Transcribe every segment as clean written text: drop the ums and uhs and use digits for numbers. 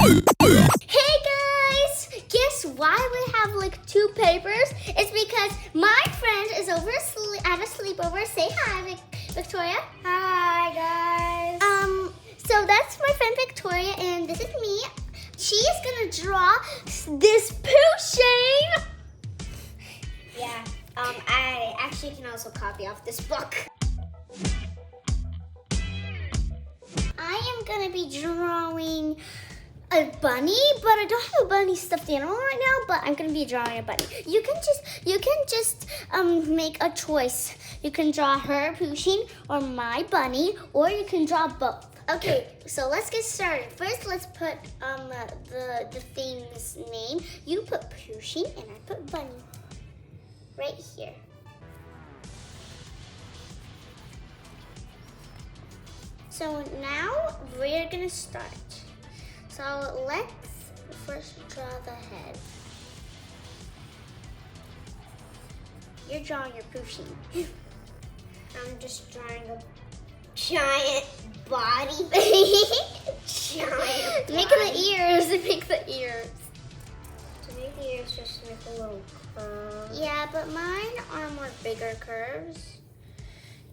Hey guys! Guess why we have like 2 papers? It's because my friend is over at a sleepover. Say hi, Victoria. Hi guys. So that's my friend Victoria, and this is me. She is gonna draw this Pusheen. Yeah. I actually can also copy off this book. I am gonna be drawing a bunny, but I don't have a bunny stuffed animal right now, but I'm gonna be drawing a bunny. You can just make a choice. You can draw her Pusheen or my bunny, or you can draw both. Okay, so let's get started. First, let's put the thing's name. You put Pusheen and I put bunny. Right here. So now we're gonna start. So let's first draw the head. You're drawing your Pusheen. I'm just drawing a giant body. Giant body. Make the ears. Make the ears. To make the ears, just make a little curve. Yeah, but mine are more bigger curves.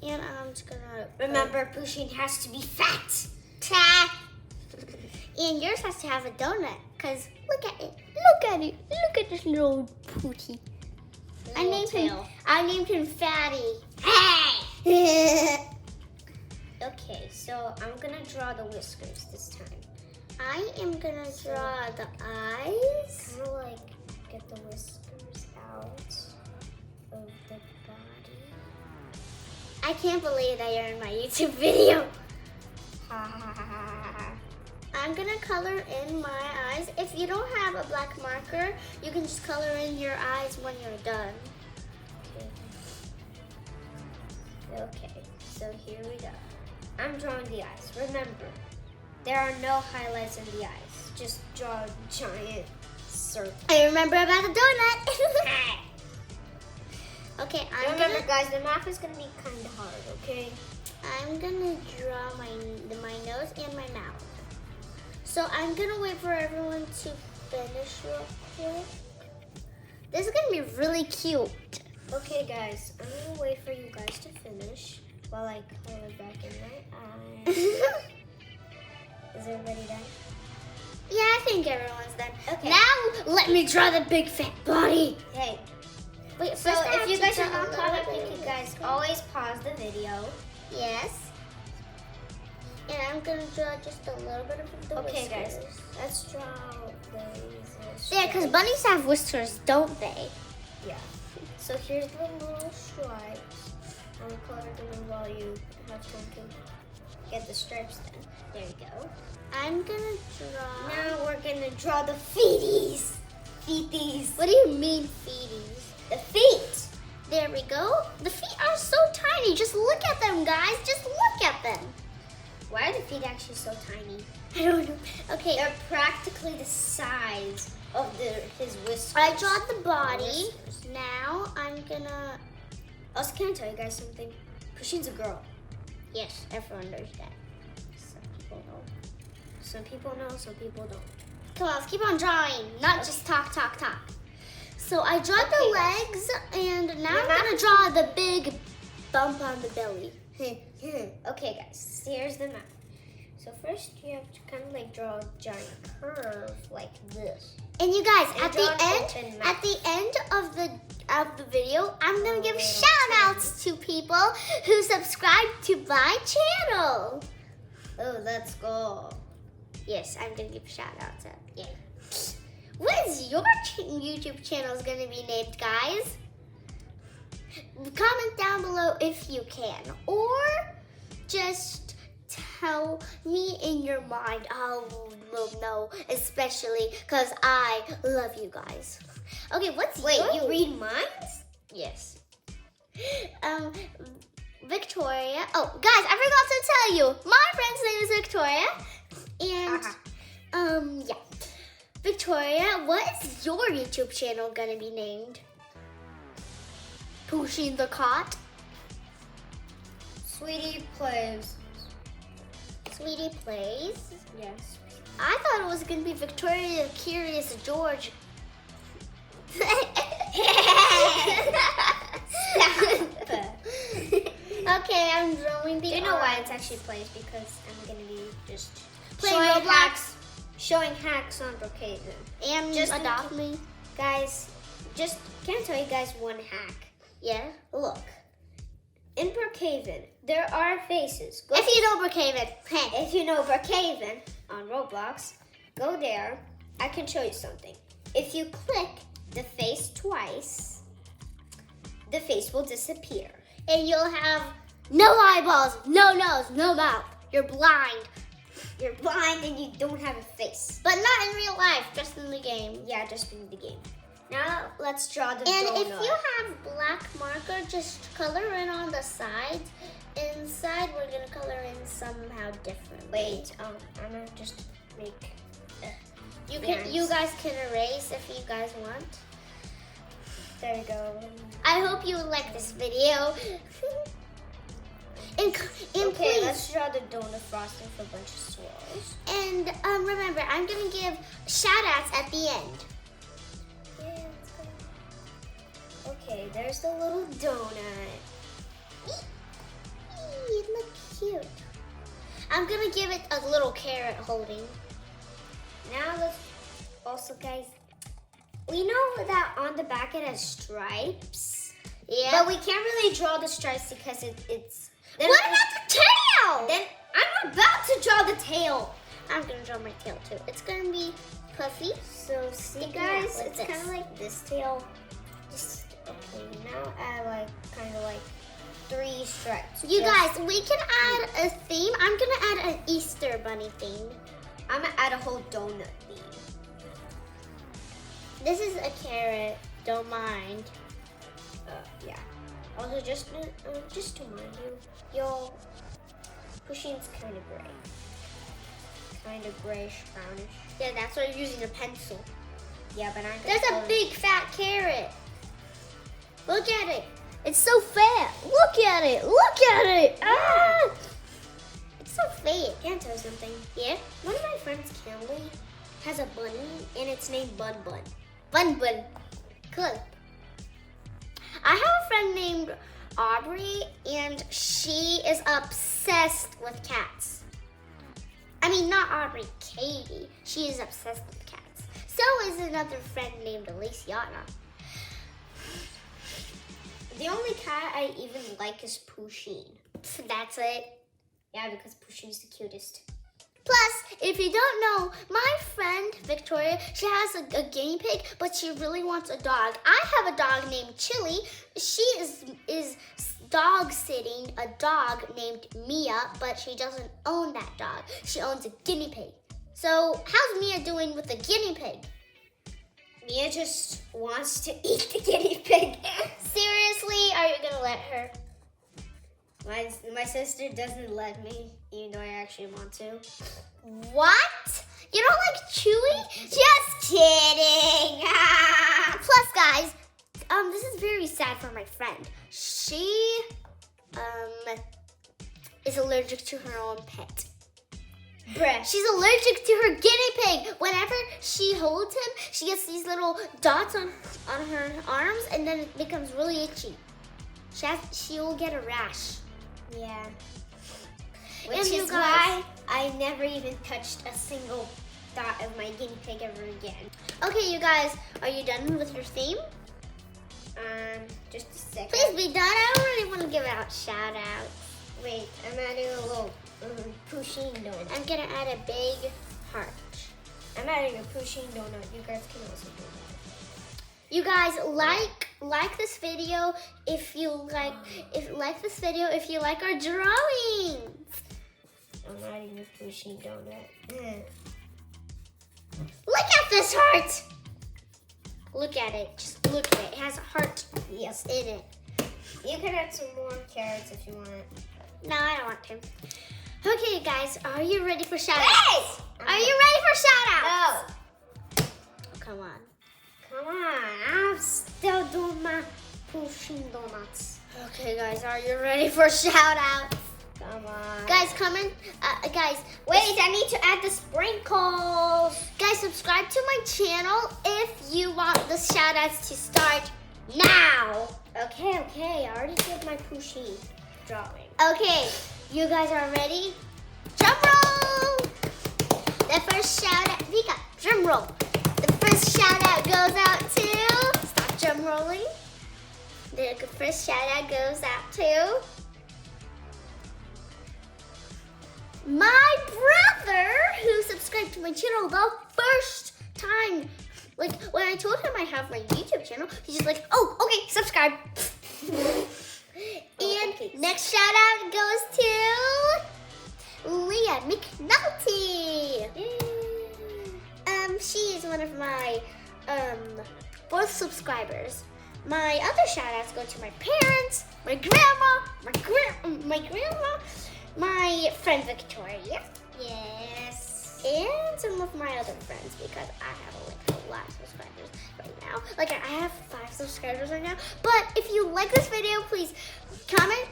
And I'm just gonna Remember, Pusheen has to be fat. And yours has to have a donut, cause look at it. Look at it. Look at this little pootie. I named him Fatty. Hey! Okay, so I'm gonna draw the whiskers this time. I am gonna draw the eyes. Kind of like get the whiskers out of the body. I can't believe that you're in my YouTube video. Ha ha ha ha. I'm gonna color in my eyes. If you don't have a black marker, you can just color in your eyes when you're done. Okay, so here we go. I'm drawing the eyes. Remember, there are no highlights in the eyes. Just draw a giant circle. I remember about the donut. Okay, Remember, guys, the math is gonna be kind of hard. Okay. I'm gonna draw my nose and my mouth. So I'm gonna wait for everyone to finish real quick. This is gonna be really cute. Okay, guys, I'm gonna wait for you guys to finish while I color back in my eyes. Is everybody done? Yeah, I think everyone's done. Okay. Now let me draw the big fat body. Hey. Wait, So first if you guys are draw not a caught little up, you bit. can guys always pause the video. Yes. And I'm gonna draw just a little bit of the Okay, whiskers. guys, let's draw those. Yeah, because bunnies have whiskers, don't they? Yeah. So here's the little stripes. I'm gonna color them in while you have time to get the stripes done. There you go. I'm gonna draw. Now we're gonna draw the feeties. Feeties. What do you mean, feeties? The feet. There we go. The feet are so tiny. Just look at them, guys. Just look at them. Why are the feet actually so tiny? I don't know. Okay. They're practically the size of his whiskers. I draw the body. Now I'm gonna. Also, can I tell you guys something? Pusheen's a girl. Yes, everyone knows that. Some people know. Some people know, some people don't. Come on, let's keep on drawing. Not just talk. So I draw the legs, and now I'm gonna draw the big bump on the belly. Okay, guys, here's the map. So first you have to kind of like draw a giant curve like this. And you guys, And at draw the an open mouth. end of the video, I'm gonna give shout outs to people who subscribe to my channel. Oh, let's go. Yes, I'm gonna give shout outs. Yeah. What is your YouTube channel gonna be named, guys? Comment down below if you can, or just tell me in your mind. I will know, especially because I love you guys. Okay, Wait, you read minds? Yes. Victoria. Oh, guys, I forgot to tell you. My friend's name is Victoria, and yeah. Victoria, what is your YouTube channel gonna be named? Pusheen the Cat. Sweetie plays Sweetie plays. Yes. I thought it was gonna be Victoria, Curious George. Okay, I'm drawing the. Do you know why it's arms. actually plays? Because I'm gonna be just Playing showing Roblox. hacks, showing hacks on Brookhaven. And Just adopt me. Guys, just can I tell you guys one hack? Yeah. Look, in Brookhaven, there are faces. Go If you know Brookhaven, hey. If you know Brookhaven on Roblox, go there. I can show you something. If you click the face twice, the face will disappear. And you'll have no eyeballs, no nose, no mouth. You're blind. You're blind and you don't have a face. But not in real life, just in the game. Yeah, just in the game. Now let's draw the And donut. if you have black marker, just color in on the sides. Inside, we're gonna color in somehow differently. Wait, I'm gonna just make. You guys can erase if you guys want. There we go. I hope you like this video. and Okay, please, let's draw the donut frosting for a bunch of swirls. and remember, I'm gonna give shout outs at the end. Yeah, let's go. Okay, there's the little donut. It looks cute. I'm gonna give it a little carrot holding. Now let's also, guys, we know that on the back it has stripes. Yeah. But we can't really draw the stripes because it's. Then What about the tail? Then I'm about to draw the tail. I'm gonna draw my tail too. It's gonna be puffy. So see, Yeah, guys, like it's this. kind of like this tail. Just okay. Now add like kind of like 3 stripes. You Just- guys, we can add a theme. I'm gonna add an Easter bunny theme. I'm gonna add a whole donut theme. This is a carrot. Don't mind. Yeah. Also, just to remind you, yo, Pusheen's kind of gray. Kind of grayish, brownish. Yeah, that's why you're using a pencil. Yeah, but I'm There's a big fat carrot. Look at it. It's so fat. Look at it. Look at it. Ah! It's so fat. Can I tell you something? Yeah? One of my friends, Kelly, has a bunny, and it's named Bun Bun. Bun Bun. Cool. I have a friend named Aubrey, and she is obsessed with cats. I mean, not Aubrey, Katie. She is obsessed with cats. So is another friend named Aliciana. The only cat I even like is Pusheen. That's it. Yeah, because Pusheen's the cutest. Plus, if you don't know, my friend Victoria, she has a guinea pig, but she really wants a dog. I have a dog named Chili. She is dog sitting a dog named Mia, but she doesn't own that dog. She owns a guinea pig. So how's Mia doing with the guinea pig? Mia just wants to eat the guinea pig. Seriously, are you gonna let her? My sister doesn't let me, even though I actually want to. What? You don't like Chewy? Just kidding. Plus, guys, this is very sad for my friend. She is allergic to her own pet. Bruh. She's allergic to her guinea pig. Whenever she holds him, she gets these little dots on her arms, and then it becomes really itchy. She will get a rash. Yeah. And Which you is guys- why I never even touched a single dot of my guinea pig ever again. Okay, you guys, are you done with your theme? Just a second. Please be done. I don't really want to give out shout outs. Wait, I'm adding a little Pusheen donut. I'm gonna add a big heart. I'm adding a Pusheen donut. You guys can also do that. You guys like this video if you like this video if you like our drawings. I'm adding a Pusheen donut. Look at this heart. Look at it. Just look at it. It has a heart Yes. in it. You can add some more carrots if you want. No, I don't want to. Okay, guys, are you ready for shout outs? Hey! Are you ready for shout outs? No. Oh, come on. Come on. I'm still doing my Pusheen donuts. Okay, guys, are you ready for shout outs? Come on. Guys, comment. Guys, Wait, I need to add the sprinkles. guys, subscribe to my channel if you want the shout outs to start now. Okay. I already did my Pusheen drawing. Okay, you guys are ready? Drum roll! The first shout out, Vika, drum roll. The first shout out goes out to, stop drum rolling. The first shout out goes out to my brother who subscribed to my channel the first time. Like when I told him I have my YouTube channel, he's just like, oh, okay, subscribe. And next shout out goes to Leah McNulty. She is one of my fourth subscribers. My other shout outs go to my parents, my grandma, my friend Victoria. Yes. And some of my other friends because I have a lot of subscribers right now. Like I have 5 subscribers right now. But if you like this video, please comment.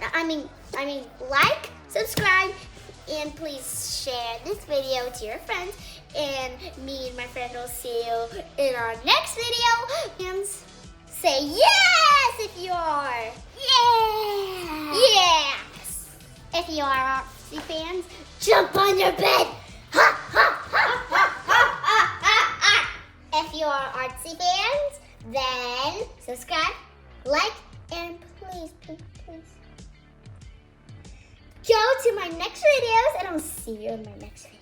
Like, subscribe, and please share this video to your friends. And me and my friend will see you in our next video. And say yes if you are. Yeah. Yes. If you are Artsy fans, jump on your bed. Ha ha ha ha ha ha ha. If you are Artsy fans, then subscribe, like, and please go to my next videos, and I'll see you in my next video.